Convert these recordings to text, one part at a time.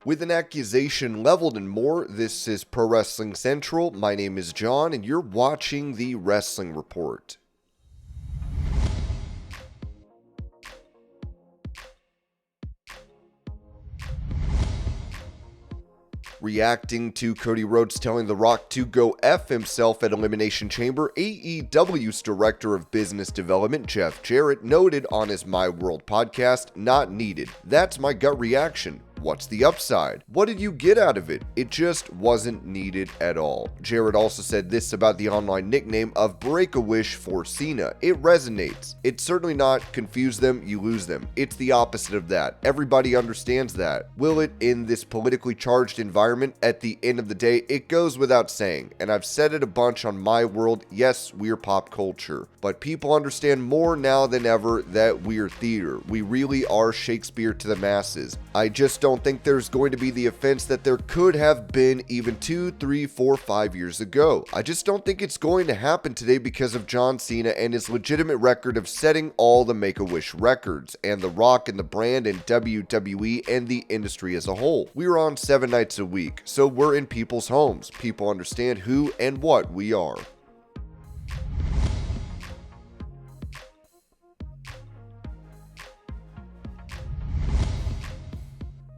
With an accusation leveled and more, this is Pro Wrestling Central. My name is John, and you're watching the Wrestling Report. Reacting to Cody Rhodes telling The Rock to go F himself at Elimination Chamber, AEW's Director of Business Development, Jeff Jarrett, noted on his My World podcast, "Not needed. That's my gut reaction. What's the upside? What did you get out of it? It just wasn't needed at all." Jarrett also said this about the online nickname of Break-A-Wish for Cena. "It resonates. It's certainly not confuse them, you lose them. It's the opposite of that. Everybody understands that. Will it in this politically charged environment? At the end of the day, it goes without saying, and I've said it a bunch on My World, yes, we're pop culture, but people understand more now than ever that we're theater. We really are Shakespeare to the masses. I just don't think there's going to be the offense that there could have been even 2, 3, 4, 5 years ago. I just don't think it's going to happen today because of John Cena and his legitimate record of setting all the Make-A-Wish records, and The Rock and the brand and WWE and the industry as a whole. We're on 7 nights a week, so we're in people's homes. People understand who and what we are."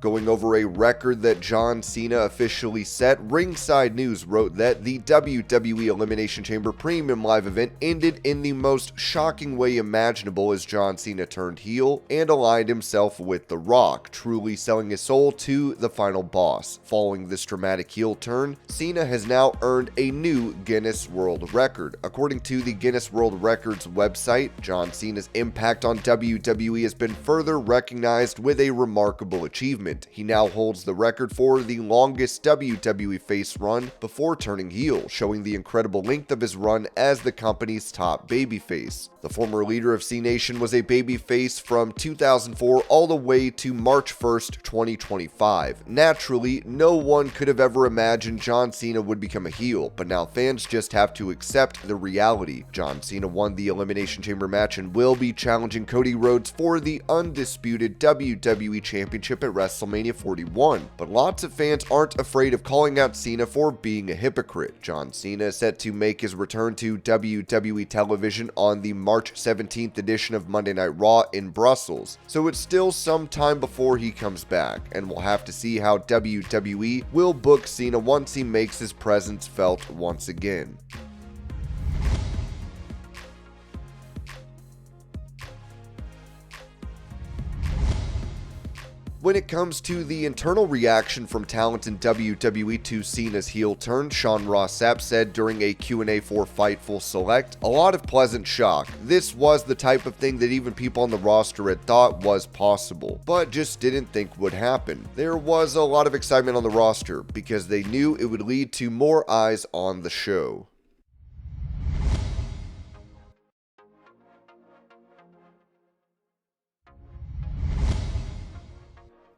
Going over a record that John Cena officially set, Ringside News wrote that the WWE Elimination Chamber Premium Live event ended in the most shocking way imaginable as John Cena turned heel and aligned himself with The Rock, truly selling his soul to the final boss. Following this dramatic heel turn, Cena has now earned a new Guinness World Record. According to the Guinness World Records website, John Cena's impact on WWE has been further recognized with a remarkable achievement. He now holds the record for the longest WWE face run before turning heel, showing the incredible length of his run as the company's top babyface. The former leader of C Nation was a babyface from 2004 all the way to March 1st, 2025. Naturally, no one could have ever imagined John Cena would become a heel, but now fans just have to accept the reality. John Cena won the Elimination Chamber match and will be challenging Cody Rhodes for the undisputed WWE Championship at WrestleMania 41, but lots of fans aren't afraid of calling out Cena for being a hypocrite. John Cena is set to make his return to WWE television on the March 17th edition of Monday Night Raw in Brussels, so it's still some time before he comes back, and we'll have to see how WWE will book Cena once he makes his presence felt once again. When it comes to the internal reaction from talent in WWE to Cena's heel turn, Sean Ross Sapp said during a Q&A for Fightful Select, "A lot of pleasant shock. This was the type of thing that even people on the roster had thought was possible, but just didn't think would happen. There was a lot of excitement on the roster because they knew it would lead to more eyes on the show."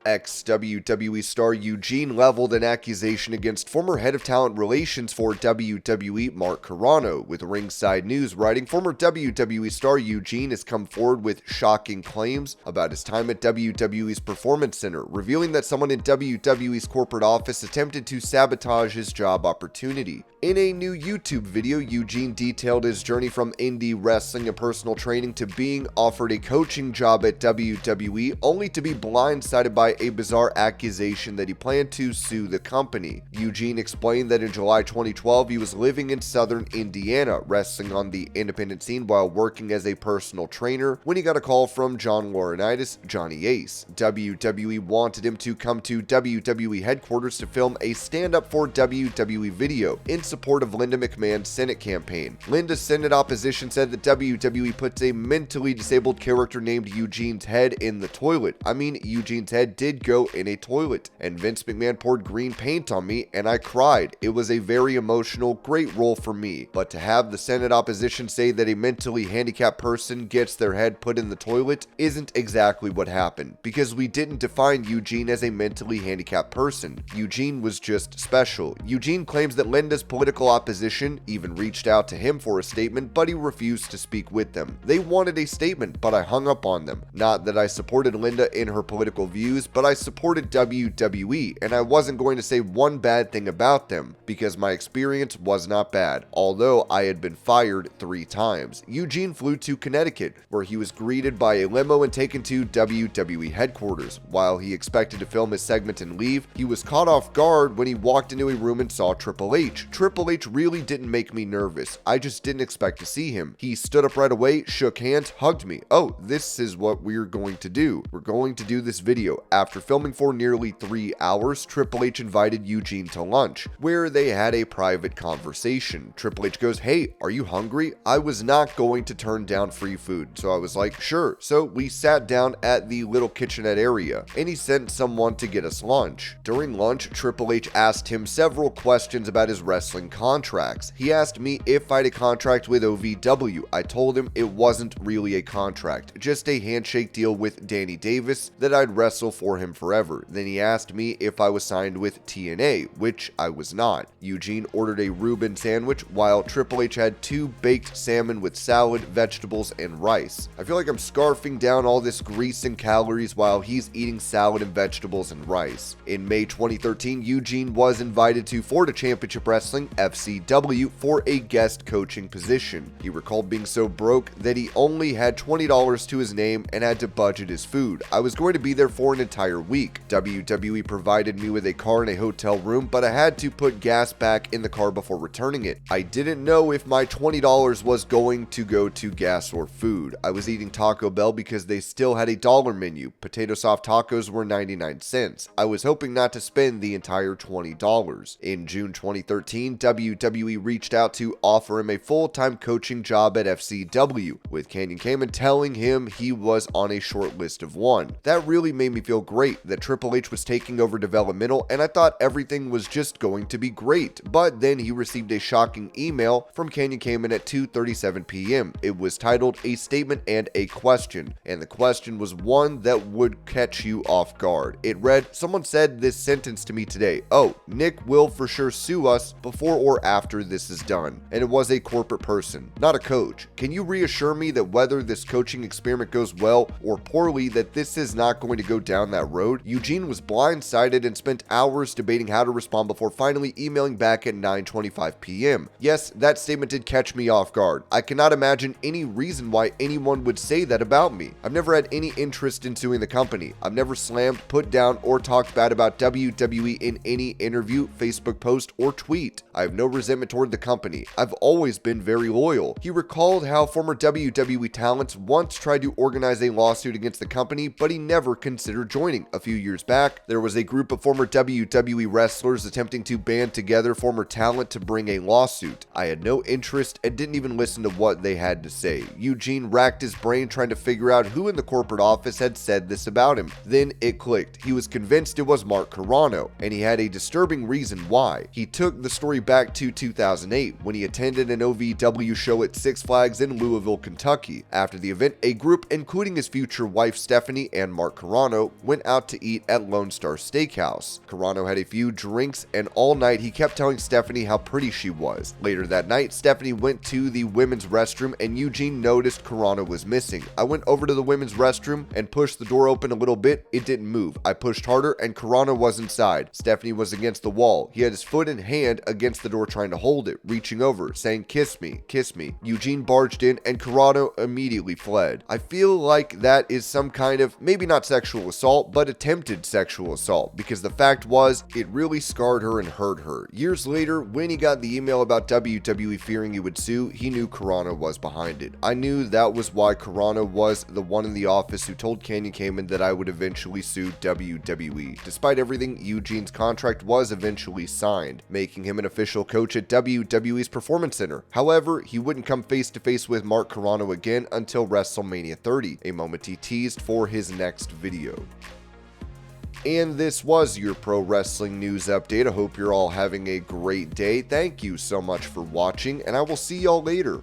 Ex-WWE star Eugene leveled an accusation against former head of talent relations for WWE, Mark Carrano, with Ringside News writing, "Former WWE star Eugene has come forward with shocking claims about his time at WWE's Performance Center, revealing that someone in WWE's corporate office attempted to sabotage his job opportunity. In a new YouTube video, Eugene detailed his journey from indie wrestling and personal training to being offered a coaching job at WWE, only to be blindsided by a bizarre accusation that he planned to sue the company. Eugene explained that in July 2012, he was living in southern Indiana, wrestling on the independent scene while working as a personal trainer, when he got a call from John Laurinaitis, Johnny Ace. WWE wanted him to come to WWE headquarters to film a stand-up for WWE video in support of Linda McMahon's Senate campaign. Linda's Senate opposition said that WWE puts a mentally disabled character named Eugene's head in the toilet. I mean, Eugene's head did go in a toilet, and Vince McMahon poured green paint on me, and I cried. It was a very emotional, great role for me. But to have the Senate opposition say that a mentally handicapped person gets their head put in the toilet isn't exactly what happened, because we didn't define Eugene as a mentally handicapped person. Eugene was just special. Eugene claims that Linda's political opposition even reached out to him for a statement, but he refused to speak with them. They wanted a statement, but I hung up on them. Not that I supported Linda in her political views, but I supported WWE, and I wasn't going to say one bad thing about them, because my experience was not bad, although I had been fired 3 times. Eugene flew to Connecticut, where he was greeted by a limo and taken to WWE headquarters. While he expected to film his segment and leave, he was caught off guard when he walked into a room and saw Triple H. Triple H really didn't make me nervous. I just didn't expect to see him. He stood up right away, shook hands, hugged me. Oh, this is what we're going to do. We're going to do this video. After filming for nearly 3 hours, Triple H invited Eugene to lunch, where they had a private conversation. Triple H goes, "Hey, are you hungry?" I was not going to turn down free food, so I was like, sure. So we sat down at the little kitchenette area, and he sent someone to get us lunch. During lunch, Triple H asked him several questions about his wrestling contracts. He asked me if I had a contract with OVW. I told him it wasn't really a contract, just a handshake deal with Danny Davis that I'd wrestle for him forever. Then he asked me if I was signed with TNA, which I was not. Eugene ordered a Reuben sandwich, while Triple H had 2 baked salmon with salad, vegetables, and rice. I feel like I'm scarfing down all this grease and calories while he's eating salad and vegetables and rice. In May 2013, Eugene was invited to Florida Championship Wrestling, FCW, for a guest coaching position. He recalled being so broke that he only had $20 to his name and had to budget his food. I was going to be there for an entire week. WWE provided me with a car and a hotel room, but I had to put gas back in the car before returning it. I didn't know if my $20 was going to go to gas or food. I was eating Taco Bell because they still had a $1 menu. Potato soft tacos were 99 cents. I was hoping not to spend the entire $20. In June 2013, WWE reached out to offer him a full-time coaching job at FCW, with Canyon Cayman telling him he was on a short list of 1. That really made me feel great that Triple H was taking over developmental, and I thought everything was just going to be great. But then he received a shocking email from Canyon Cayman at 2:37 p.m. It was titled "A Statement and a Question," and the question was one that would catch you off guard. It read, "Someone said this sentence to me today. Oh, Nick will for sure sue us before or after this is done." And it was a corporate person, not a coach. Can you reassure me that whether this coaching experiment goes well or poorly, that this is not going to go down that road? Eugene was blindsided and spent hours debating how to respond before finally emailing back at 9:25 p.m. Yes, that statement did catch me off guard. I cannot imagine any reason why anyone would say that about me. I've never had any interest in suing the company. I've never slammed, put down, or talked bad about WWE in any interview, Facebook post, or tweet. I have no resentment toward the company. I've always been very loyal. He recalled how former WWE talents once tried to organize a lawsuit against the company, but he never considered joining. A few years back, there was a group of former WWE wrestlers attempting to band together former talent to bring a lawsuit. I had no interest and didn't even listen to what they had to say. Eugene racked his brain trying to figure out who in the corporate office had said this about him. Then it clicked. He was convinced it was Mark Carrano, and he had a disturbing reason why. He took the story back to 2008 when he attended an OVW show at Six Flags in Louisville, Kentucky. After the event, a group including his future wife Stephanie and Mark Carrano went out to eat at Lone Star Steakhouse. Carrano had a few drinks, and all night he kept telling Stephanie how pretty she was. Later that night, Stephanie went to the women's restroom and Eugene noticed Carrano was missing. I went over to the women's restroom and pushed the door open a little bit. It didn't move. I pushed harder and Carrano was inside. Stephanie was against the wall. He had his foot and hand against the door trying to hold it, reaching over, saying, "Kiss me, kiss me." Eugene barged in and Carrano immediately fled. I feel like that is some kind of, maybe not sexual assault, but attempted sexual assault, because the fact was, it really scarred her and hurt her. Years later, when he got the email about WWE fearing he would sue, he knew Carrano was behind it. I knew that was why Carrano was the one in the office who told Canyon Cayman that I would eventually sue WWE. Despite everything, Eugene's contract was eventually signed, making him an official coach at WWE's Performance Center. However, he wouldn't come face to face with Mark Carrano again until WrestleMania 30, a moment he teased for his next video. And this was your pro wrestling news update. I hope you're all having a great day. Thank you so much for watching, and I will see y'all later.